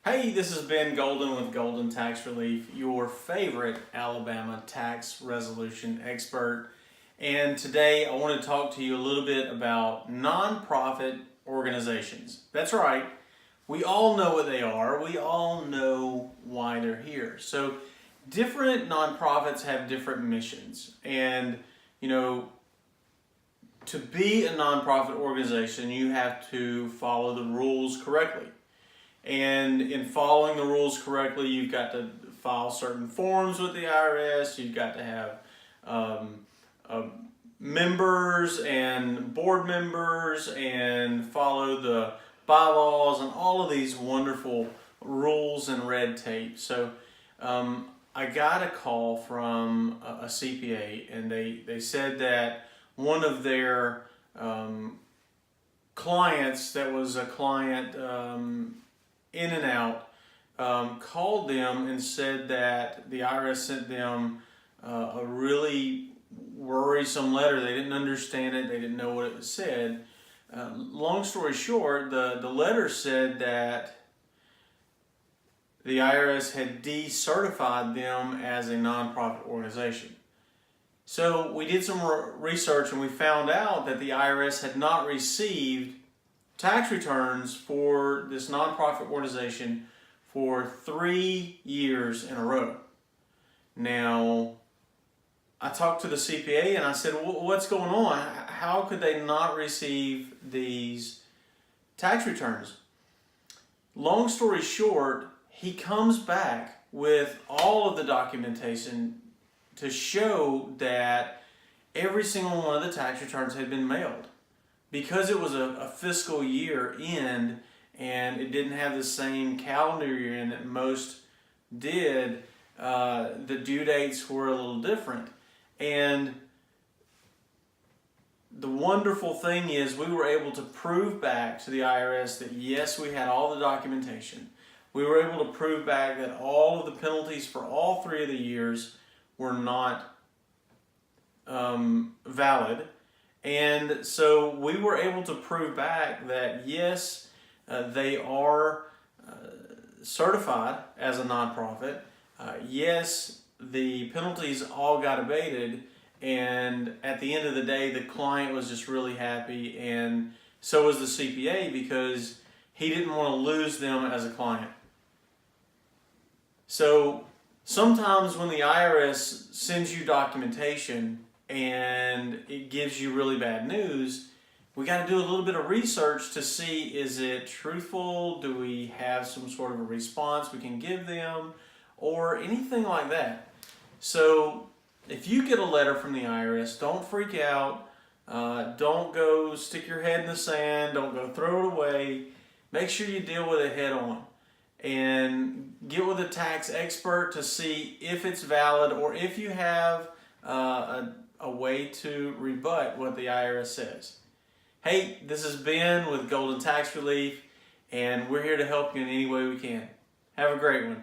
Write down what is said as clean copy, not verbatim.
Hey, this is Ben Golden with Golden Tax Relief, your favorite Alabama tax resolution expert. And today I want to talk to you a little bit about nonprofit organizations. That's right, we all know what they are, we all know why they're here. So different nonprofits have different missions. And, to be a nonprofit organization, you have to follow the rules correctly. And in following the rules correctly, you've got to file certain forms with the IRS. You've got to have members and board members and follow the bylaws and all of these wonderful rules and red tape. So I got a call from a CPA, and they said that one of their clients that was a client in and out, called them and said that the IRS sent them a really worrisome letter. They didn't understand it. They didn't know what it said. Long story short, the letter said that the IRS had decertified them as a nonprofit organization. So we did some research and we found out that the IRS had not received tax returns for this nonprofit organization for 3 years in a row. Now, I talked to the CPA and I said, what's going on? How could they not receive these tax returns? Long story short, he comes back with all of the documentation to show that every single one of the tax returns had been mailed. Because it was a fiscal year end and it didn't have the same calendar year end that most did, the due dates were a little different. And the wonderful thing is we were able to prove back to the IRS that yes, we had all the documentation. We were able to prove back that all of the penalties for all 3 of the years were not valid. And so we were able to prove back that yes, they are certified as a nonprofit. Yes, the penalties all got abated, and at the end of the day, the client was just really happy, and so was the CPA, because he didn't want to lose them as a client. So sometimes when the IRS sends you documentation and it gives you really bad news, we got to do a little bit of research to see, is it truthful? Do we have some sort of a response we can give them, or anything like that? So if you get a letter from the IRS, don't freak out. Don't go stick your head in the sand. Don't go throw it away. Make sure you deal with it head on and get with a tax expert to see if it's valid, or if you have a way to rebut what the IRS says. Hey, this is Ben with Golden Tax Relief, and we're here to help you in any way we can. Have a great one.